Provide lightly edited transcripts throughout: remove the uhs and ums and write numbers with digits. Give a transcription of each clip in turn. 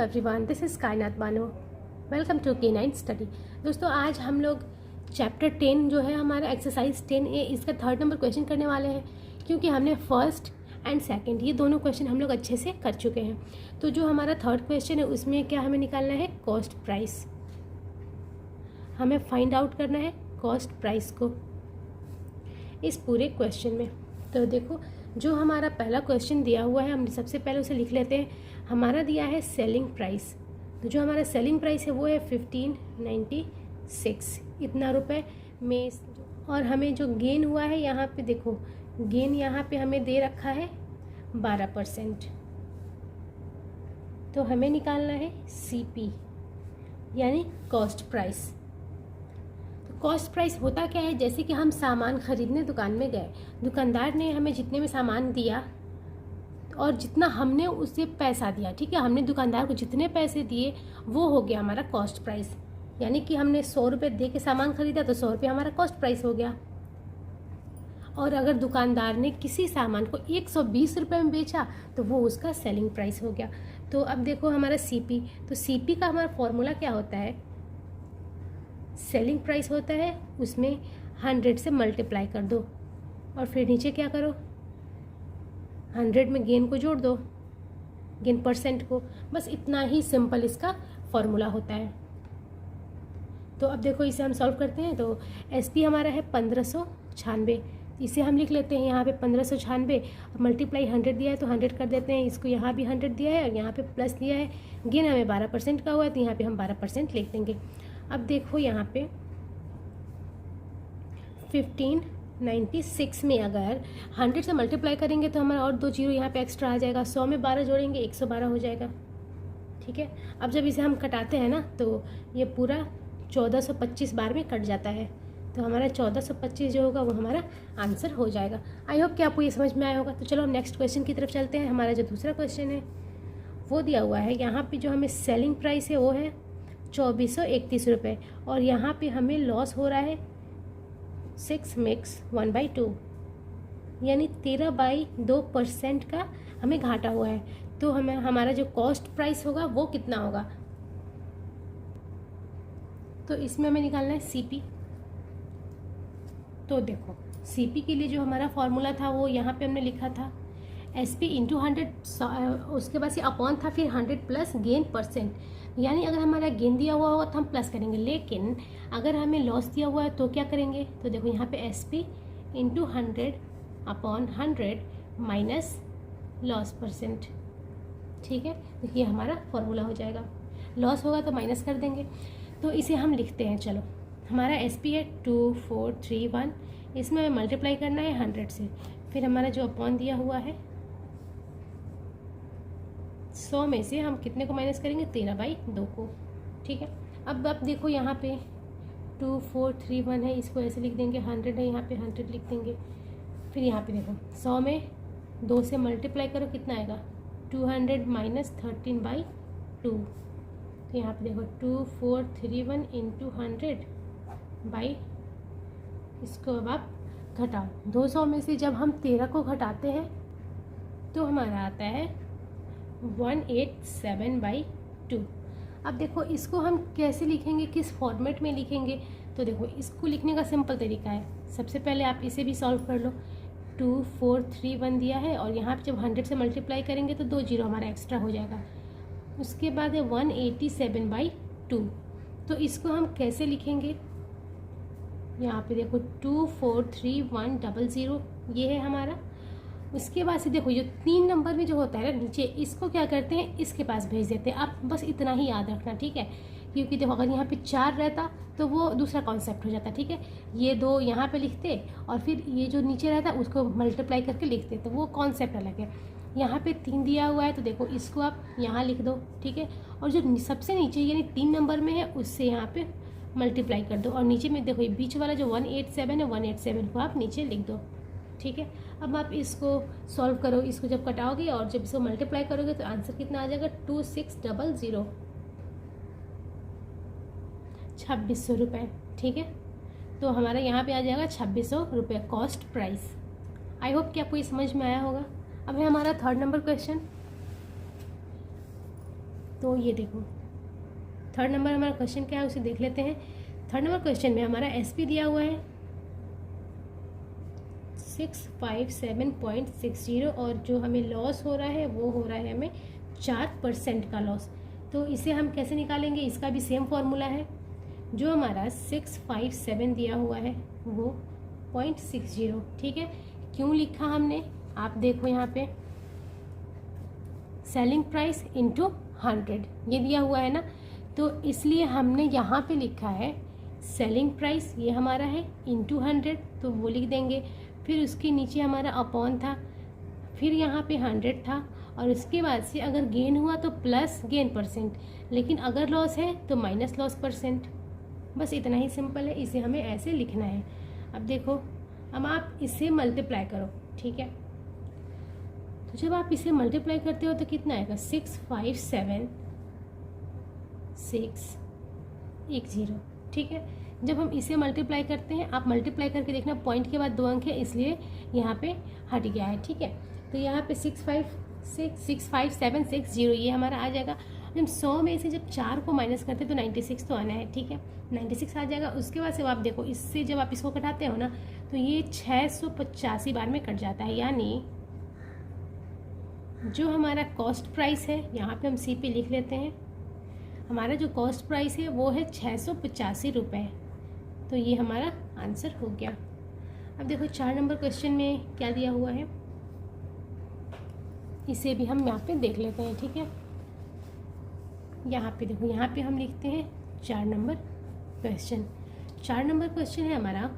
Everyone, this is कायनात Bano. Welcome to K9 study. दोस्तों, आज हम लोग चैप्टर 10 जो है हमारा एक्सरसाइज 10A इसका 3rd नंबर क्वेश्चन करने वाले हैं, क्योंकि हमने फर्स्ट एंड सेकंड ये दोनों क्वेश्चन हम लोग अच्छे से कर चुके हैं। तो जो हमारा 3rd क्वेश्चन है उसमें क्या हमें निकालना है, कॉस्ट प्राइस। हमें फाइंड आउट करना है कॉस्ट प्राइस को इस पूरे क्वेश्चन में। तो देखो, जो हमारा पहला क्वेश्चन दिया हुआ है हम सबसे पहले उसे लिख लेते हैं। हमारा दिया है सेलिंग प्राइस, तो जो हमारा सेलिंग प्राइस है वो है 1596 इतना रुपए में। और हमें जो गेन हुआ है यहाँ पे देखो, गेन यहाँ पे हमें दे रखा है 12%। तो हमें निकालना है CP यानी कॉस्ट प्राइस। कॉस्ट प्राइस होता क्या है, जैसे कि हम सामान खरीदने दुकान में गए, दुकानदार ने हमें जितने में सामान दिया और जितना हमने उसे पैसा दिया, ठीक है, हमने दुकानदार को जितने पैसे दिए वो हो गया हमारा कॉस्ट प्राइस। यानी कि हमने 100 रुपये दे के सामान खरीदा तो 100 रुपये हमारा कॉस्ट प्राइस हो गया। और अगर दुकानदार ने किसी सामान को 120 रुपये में बेचा तो वो उसका सेलिंग प्राइस हो गया। तो अब देखो हमारा CP, तो CP का हमारा फॉर्मूला क्या होता है, सेलिंग प्राइस होता है, उसमें 100 से मल्टीप्लाई कर दो और फिर नीचे क्या करो, 100 में गेन को जोड़ दो, गेन परसेंट को। बस इतना ही सिंपल इसका फॉर्मूला होता है। तो अब देखो इसे हम सॉल्व करते हैं। तो SP हमारा है 1596, इसे हम लिख लेते हैं यहाँ पे 1596 और मल्टीप्लाई 100 दिया है तो 100 कर देते हैं। इसको यहाँ भी 100 दिया है और यहाँ पे प्लस दिया है। गेन हमें 12% का हुआ है तो यहाँ पे हम 12% लिख देंगे। अब देखो यहाँ पे 1596 में अगर 100 से मल्टीप्लाई करेंगे तो हमारा और 2 जीरो यहाँ पे एक्स्ट्रा आ जाएगा। 100 में 12 जोड़ेंगे 112 हो जाएगा, ठीक है। अब जब इसे हम कटाते हैं ना तो ये पूरा 1425 बार में कट जाता है, तो हमारा 1425 जो होगा वो हमारा आंसर हो जाएगा। आई होप कि आपको ये समझ में आया होगा। तो चलो हम नेक्स्ट क्वेश्चन की तरफ चलते हैं। हमारा जो दूसरा क्वेश्चन है वो दिया हुआ है, यहाँ पे जो हमें सेलिंग प्राइस है वो है 2431 रुपये और यहाँ पे हमें लॉस हो रहा है 6 मिक्स 1/2 यानी 13/2% का हमें घाटा हुआ है। तो हमें हमारा जो कॉस्ट प्राइस होगा वो कितना होगा, तो इसमें हमें निकालना है CP। तो देखो CP के लिए जो हमारा फॉर्मूला था वो यहाँ पे हमने लिखा था SP इंटू 100, उसके बाद से अपॉन था, फिर 100 प्लस गेन परसेंट। यानी अगर हमारा गेन दिया हुआ होगा तो हम प्लस करेंगे, लेकिन अगर हमें लॉस दिया हुआ है तो क्या करेंगे। तो देखो यहाँ पे SP into 100 upon 100 minus loss percent, ठीक है। देखिए हमारा फॉर्मूला हो जाएगा, लॉस होगा तो माइनस कर देंगे। तो इसे हम लिखते हैं। चलो, हमारा SP है 2431, इसमें हमें मल्टीप्लाई करना है 100 से, फिर हमारा जो अपॉन दिया हुआ है 100 में से हम कितने को माइनस करेंगे, 13/2 को, ठीक है। अब आप देखो यहाँ पे 2431 है, इसको ऐसे लिख देंगे, 100 है यहाँ पे 100 लिख देंगे। फिर यहाँ पे देखो 100 में 2 से मल्टीप्लाई करो, कितना आएगा 200 माइनस 13/2। तो यहाँ पे देखो 2431 इंटू 100 बाई, इसको अब आप घटाओ, 200 में से जब हम 13 को घटाते हैं तो हमारा आता है 187/2। अब देखो इसको हम कैसे लिखेंगे, किस फॉर्मेट में लिखेंगे। तो देखो इसको लिखने का सिंपल तरीका है, सबसे पहले आप इसे भी सॉल्व कर लो। 2431 दिया है और यहाँ पे जब 100 से मल्टीप्लाई करेंगे तो 2 जीरो हमारा एक्स्ट्रा हो जाएगा। उसके बाद है 187/2। तो इसको हम कैसे लिखेंगे, यहाँ पे देखो 243100 ये है हमारा। उसके बाद से देखो ये 3 नंबर में जो होता है ना नीचे, इसको क्या करते हैं, इसके पास भेज देते हैं। आप बस इतना ही याद रखना, ठीक है, क्योंकि देखो अगर यहाँ पे 4 रहता तो वो दूसरा कॉन्सेप्ट हो जाता, ठीक है। ये 2 यहाँ पे लिखते और फिर ये जो नीचे रहता उसको मल्टीप्लाई करके लिखते, तो वो कॉन्सेप्ट अलग है। यहाँ पे 3 दिया हुआ है तो देखो इसको आप यहाँ लिख दो, ठीक है। और जो सबसे नीचे यानी 3 नंबर में है उससे यहाँ पे मल्टीप्लाई कर दो और नीचे में देखो ये बीच वाला जो 187 है 187 को आप नीचे लिख दो, ठीक है। अब आप इसको सॉल्व करो, इसको जब कटाओगे और जब इसको मल्टीप्लाई करोगे तो आंसर कितना आ जाएगा 2600, 2600 रुपये, ठीक है। तो हमारा यहाँ पे आ जाएगा 2600 रुपये कॉस्ट प्राइस। आई होप कि आपको ये समझ में आया होगा। अब है हमारा 3rd नंबर क्वेश्चन। तो ये देखो थर्ड नंबर हमारा क्वेश्चन क्या है उसे देख लेते हैं। थर्ड नंबर क्वेश्चन में हमारा SP दिया हुआ है 657.60 और जो हमें लॉस हो रहा है वो हो रहा है हमें 4% का लॉस। तो इसे हम कैसे निकालेंगे, इसका भी सेम फॉर्मूला है। जो हमारा 657 दिया हुआ है वो 0.60, ठीक है। क्यों लिखा हमने, आप देखो यहाँ पे सेलिंग प्राइस इंटू 100 ये दिया हुआ है ना, तो इसलिए हमने यहाँ पे लिखा है सेलिंग प्राइस ये हमारा है इंटू 100, तो वो लिख देंगे। फिर उसके नीचे हमारा अपॉन था, फिर यहाँ पे 100 था, और उसके बाद से अगर गेन हुआ तो प्लस गेन %, लेकिन अगर लॉस है तो माइनस लॉस %। बस इतना ही सिंपल है, इसे हमें ऐसे लिखना है। अब देखो, अब आप इसे मल्टीप्लाई करो, ठीक है। तो जब आप इसे मल्टीप्लाई करते हो तो कितना आएगा 657,610, ठीक है। जब हम इसे मल्टीप्लाई करते हैं, आप मल्टीप्लाई करके देखना, पॉइंट के बाद 2 अंक है इसलिए यहाँ पे हट गया है, ठीक है। तो यहाँ पे 657,610 ये हमारा आ जाएगा। जब 100 में से जब 4 को माइनस करते हैं तो 96 तो आना है, ठीक है, 96 आ जाएगा। उसके बाद से आप देखो, इससे जब आप इसको घटाते हो ना तो ये 685 बार में कट जाता है, यानी जो हमारा कॉस्ट प्राइस है यहाँ पे हम C पे लिख लेते हैं। हमारा जो कॉस्ट प्राइस है वो है 685 रुपये। तो ये हमारा आंसर हो गया। अब देखो 4 नंबर क्वेश्चन में क्या दिया हुआ है, इसे भी हम यहाँ पे देख लेते हैं, ठीक है। यहाँ पे देखो, यहाँ पे हम लिखते हैं 4 नंबर क्वेश्चन। 4 नंबर क्वेश्चन है हमारा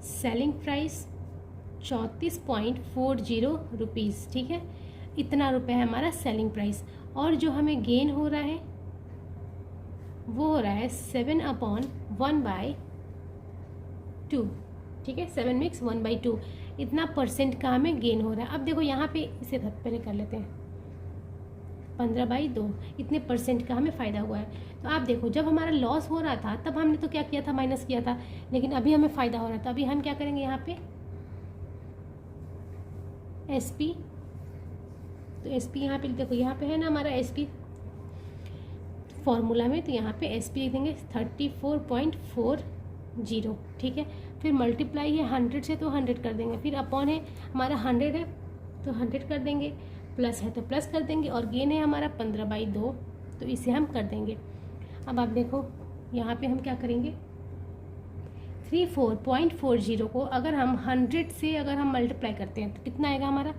सेलिंग प्राइस 34.40 रुपीज़, ठीक है। इतना रुपए है हमारा सेलिंग प्राइस, और जो हमें गेन हो रहा है वो हो रहा है 7/1/2, ठीक है। 7 मिक्स 1/2 इतना % का हमें गेन हो रहा है। अब देखो यहाँ पे इसे पहले कर लेते हैं, 15/2 इतने % का हमें फ़ायदा हुआ है। तो आप देखो, जब हमारा लॉस हो रहा था तब हमने तो क्या किया था, माइनस किया था, लेकिन अभी हमें फ़ायदा हो रहा था। अभी हम क्या करेंगे, यहाँ पे SP, तो SP यहाँ पे देखो, यहाँ पे है ना हमारा SP फॉर्मूला में, तो यहाँ पे SP लिख देंगे 34.40, ठीक है। फिर मल्टीप्लाई है 100 से तो 100 कर देंगे, फिर अपॉन है हमारा 100 है तो 100 कर देंगे, प्लस है तो प्लस कर देंगे, और गेन है हमारा 15/2 तो इसे हम कर देंगे। अब आप देखो यहाँ पे हम क्या करेंगे, 34.40 को अगर हम 100 से अगर हम मल्टीप्लाई करते हैं तो कितना आएगा हमारा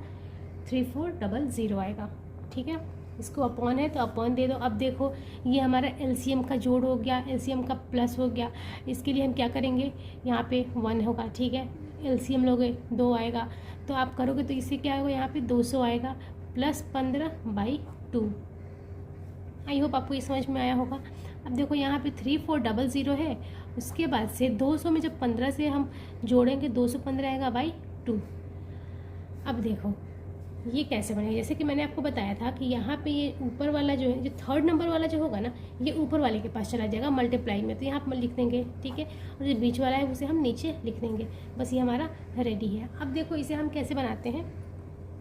3400 आएगा, ठीक है। इसको अपॉन है तो अपॉन दे दो। अब देखो ये हमारा LCM का जोड़ हो गया, LCM का प्लस हो गया। इसके लिए हम क्या करेंगे, यहाँ पे 1 होगा, ठीक है। LCM लोगे 2 आएगा, तो आप करोगे तो इससे क्या होगा, यहाँ पे 200 आएगा प्लस 15/2। आई होप आपको ये समझ में आया होगा। अब देखो यहाँ पे 3400 है, उसके बाद से 200 में जब 15 से हम जोड़ेंगे 215 आएगा /2। अब देखो ये कैसे बनेगा, जैसे कि मैंने आपको बताया था कि यहाँ पे ये ऊपर वाला जो है, जो थर्ड नंबर वाला जो होगा ना, ये ऊपर वाले के पास चला जाएगा मल्टीप्लाई में, तो यहाँ पर लिख देंगे, ठीक है। और जो बीच वाला है उसे हम नीचे लिख देंगे। बस ये हमारा रेडी है। अब देखो इसे हम कैसे बनाते हैं,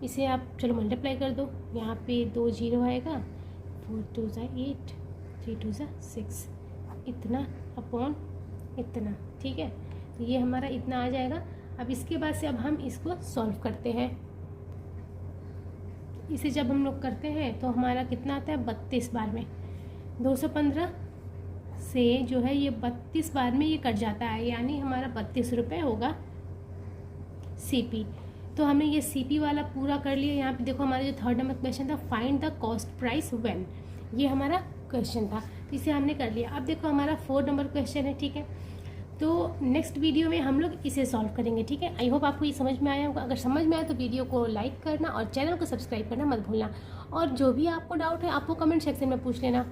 इसे आप चलो मल्टीप्लाई कर दो। यहाँ पे 2 0 आएगा, 4 2 8, 3 2 6, इतना अपॉन इतना, ठीक है। तो ये हमारा इतना आ जाएगा। अब इसके बाद से अब हम इसको सॉल्व करते हैं। इसे जब हम लोग करते हैं तो हमारा कितना आता है 32 बार में, 215 से जो है ये 32 बार में ये कट जाता है, यानी हमारा 32 रुपये होगा CP। तो हमने ये CP वाला पूरा कर लिया। यहाँ पे देखो हमारा जो थर्ड नंबर क्वेश्चन था, find the cost price when, ये हमारा क्वेश्चन था, तो इसे हमने कर लिया। अब देखो हमारा 4 नंबर क्वेश्चन है, ठीक है। तो नेक्स्ट वीडियो में हम लोग इसे सॉल्व करेंगे, ठीक है। आई होप आपको ये समझ में आया होगा। अगर समझ में आया तो वीडियो को लाइक करना और चैनल को सब्सक्राइब करना मत भूलना, और जो भी आपको डाउट है आपको कमेंट सेक्शन में पूछ लेना।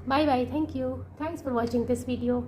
Bye bye, thank you, thanks for watching this video.